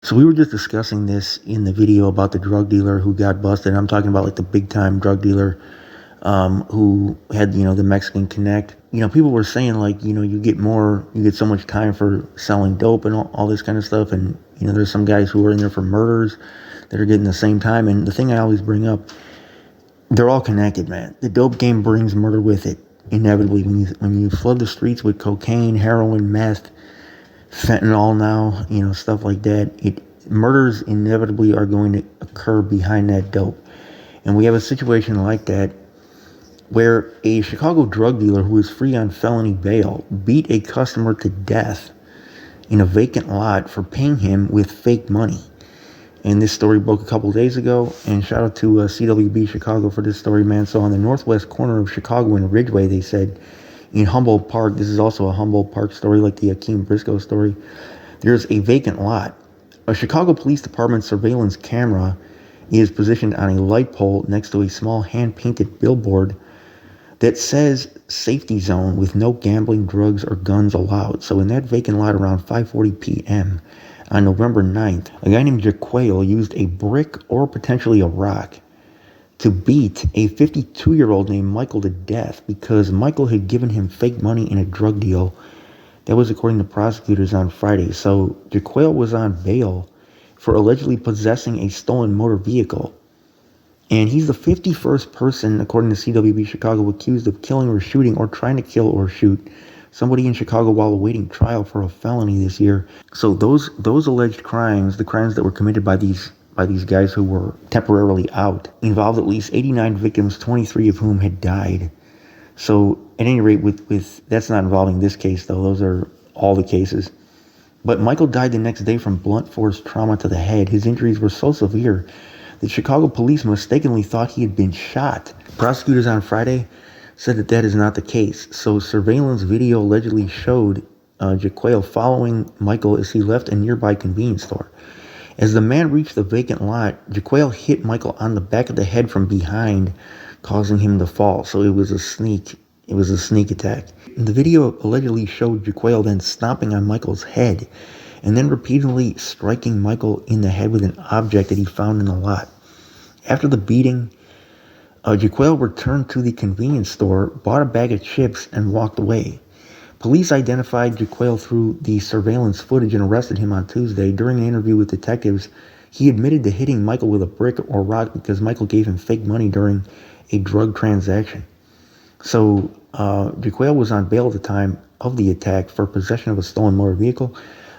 So we were just discussing this in the video about the drug dealer who got busted. I'm talking about like the big time drug dealer who had, the Mexican Connect. People were saying like, you get so much time for selling dope and all this kind of stuff. And, there's some guys who are in there for murders that are getting the same time. And the thing I always bring up, they're all connected, man. The dope game brings murder with it, inevitably. When you flood the streets with cocaine, heroin, meth, fentanyl now, stuff like that, murders inevitably are going to occur behind that dope. And we have a situation like that where a Chicago drug dealer who is free on felony bail beat a customer to death in a vacant lot for paying him with fake money. And this story broke a couple days ago, and shout out to CWB Chicago for this story, man. So on the northwest corner of Chicago in Ridgeway, they said, in Humboldt Park, this is also a Humboldt Park story like the Akeem Briscoe story, there's a vacant lot. A Chicago Police Department surveillance camera is positioned on a light pole next to a small hand-painted billboard that says safety zone with no gambling, drugs, or guns allowed. So in that vacant lot around 5:40 p.m. on November 9th, a guy named Jaquale used a brick or potentially a rock to beat a 52-year-old named Michael to death because Michael had given him fake money in a drug deal. That was according to prosecutors on Friday. So Jaquale was on bail for allegedly possessing a stolen motor vehicle. And he's the 51st person, according to CWB Chicago, accused of killing or shooting or trying to kill or shoot somebody in Chicago while awaiting trial for a felony this year. So those alleged crimes, the crimes that were committed by these guys who were temporarily out, involved at least 89 victims, 23 of whom had died. So at any rate, with that's not involving this case, though. Those are all the cases. But Michael died the next day from blunt force trauma to the head. His injuries were so severe that Chicago police mistakenly thought he had been shot. Prosecutors on Friday said that is not the case. So surveillance video allegedly showed Jaquale following Michael as he left a nearby convenience store. As the man reached the vacant lot, Jaquale hit Michael on the back of the head from behind, causing him to fall. So it was a sneak attack. The video allegedly showed Jaquale then stomping on Michael's head and then repeatedly striking Michael in the head with an object that he found in the lot. After the beating, Jaquale returned to the convenience store, bought a bag of chips, and walked away. Police identified Jaquale through the surveillance footage and arrested him on Tuesday. During an interview with detectives, he admitted to hitting Michael with a brick or rock because Michael gave him fake money during a drug transaction. So Jaquale was on bail at the time of the attack for possession of a stolen motor vehicle.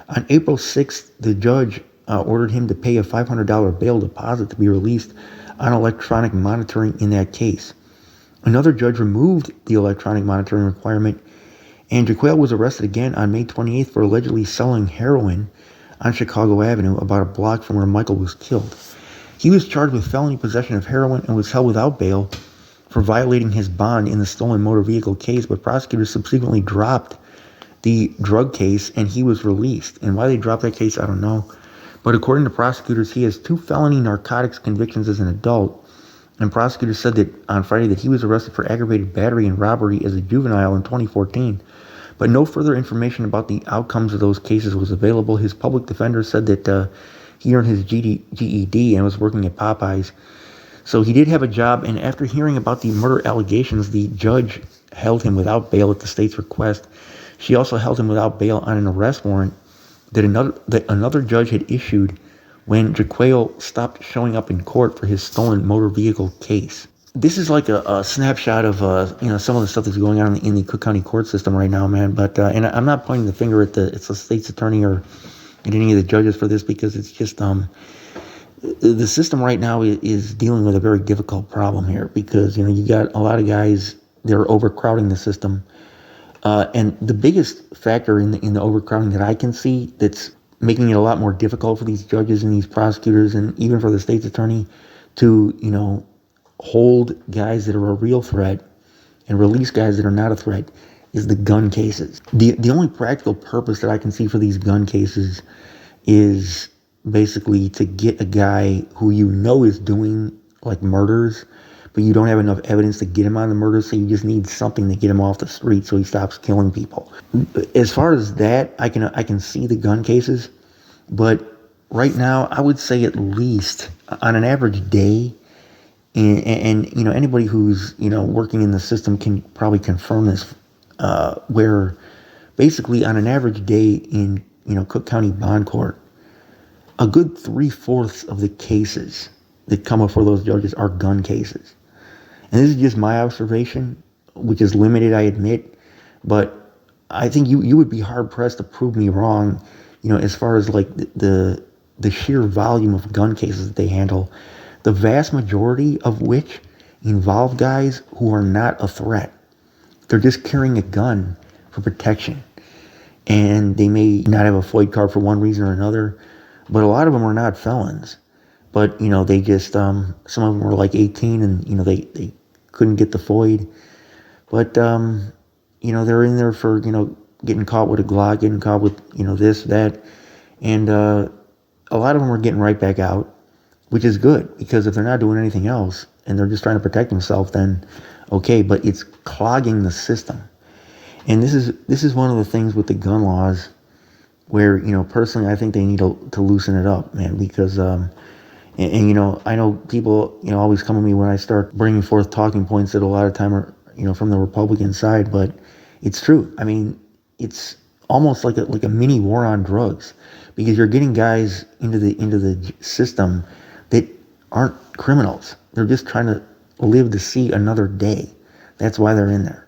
On April 6th, the judge ordered him to pay a $500 bail deposit to be released on electronic monitoring in that case. Another judge removed the electronic monitoring requirement, and Jaquale was arrested again on May 28th for allegedly selling heroin on Chicago Avenue, about a block from where Michael was killed. He was charged with felony possession of heroin and was held without bail for violating his bond in the stolen motor vehicle case, but prosecutors subsequently dropped the drug case and he was released. And why they dropped that case, I don't know. But according to prosecutors, he has 2 felony narcotics convictions as an adult. And prosecutors said that on Friday that he was arrested for aggravated battery and robbery as a juvenile in 2014. But no further information about the outcomes of those cases was available. His public defender said that he earned his GED and was working at Popeyes. So he did have a job, and after hearing about the murder allegations, the judge held him without bail at the state's request. She also held him without bail on an arrest warrant that another judge had issued when Jaquale stopped showing up in court for his stolen motor vehicle case. This is like a snapshot of some of the stuff that's going on in the Cook County court system right now, man. But and I'm not pointing the finger at the state's attorney or at any of the judges for this, because it's just the system right now is dealing with a very difficult problem here, because you got a lot of guys that are overcrowding the system. And the biggest factor in the overcrowding that I can see that's making it a lot more difficult for these judges and these prosecutors and even for the state's attorney to, hold guys that are a real threat and release guys that are not a threat is the gun cases. The only practical purpose that I can see for these gun cases is basically to get a guy who is doing like murders, but you don't have enough evidence to get him on the murder, so you just need something to get him off the street so he stops killing people. As far as that, I can see the gun cases, but right now, I would say at least on an average day, and you know, anybody who's, you know, working in the system can probably confirm this, where basically on an average day in, you know, Cook County Bond Court, a good 3/4 of the cases that come before those judges are gun cases. And this is just my observation, which is limited, I admit, but I think you would be hard pressed to prove me wrong, you know, as far as like the sheer volume of gun cases that they handle, the vast majority of which involve guys who are not a threat. They're just carrying a gun for protection. And they may not have a FOID card for one reason or another, but a lot of them are not felons. But, you know, they just, some of them were like 18 and, you know, they couldn't get the FOID. But, you know, they're in there for, you know, getting caught with a Glock, getting caught with, you know, this, that. And a lot of them are getting right back out, which is good, because if they're not doing anything else and they're just trying to protect themselves, then okay, but it's clogging the system. And this is one of the things with the gun laws where, you know, personally, I think they need to loosen it up, man, because, and, you know, I know people, you know, always come to me when I start bringing forth talking points that a lot of time are, you know, from the Republican side, but it's true. I mean, it's almost like a mini war on drugs, because you're getting guys into the system that aren't criminals. They're just trying to live to see another day. That's why they're in there.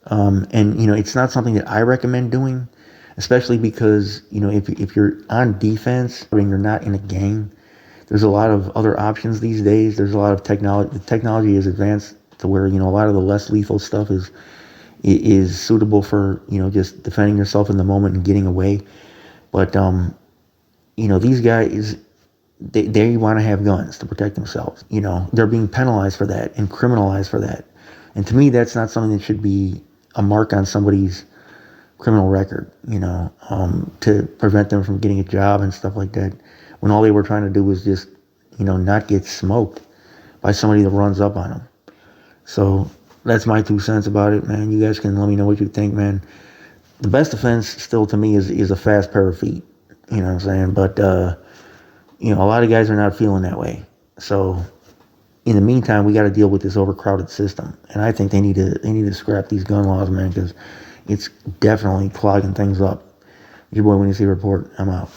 And, you know, it's not something that I recommend doing, especially because, you know, if you're on defense and you're not in a gang, there's a lot of other options these days. There's a lot of technology. The technology is advanced to where, you know, a lot of the less lethal stuff is suitable for, you know, just defending yourself in the moment and getting away. But, you know, these guys, they want to have guns to protect themselves. You know, they're being penalized for that and criminalized for that. And to me, that's not something that should be a mark on somebody's criminal record, you know, to prevent them from getting a job and stuff like that, when all they were trying to do was just, you know, not get smoked by somebody that runs up on them. So that's my 2 cents about it, man. You guys can let me know what you think, man. The best defense still to me is a fast pair of feet. You know what I'm saying? But, you know, a lot of guys are not feeling that way. So in the meantime, we got to deal with this overcrowded system. And I think they need to scrap these gun laws, man, because it's definitely clogging things up. Your boy, Winnie C. Report. I'm out.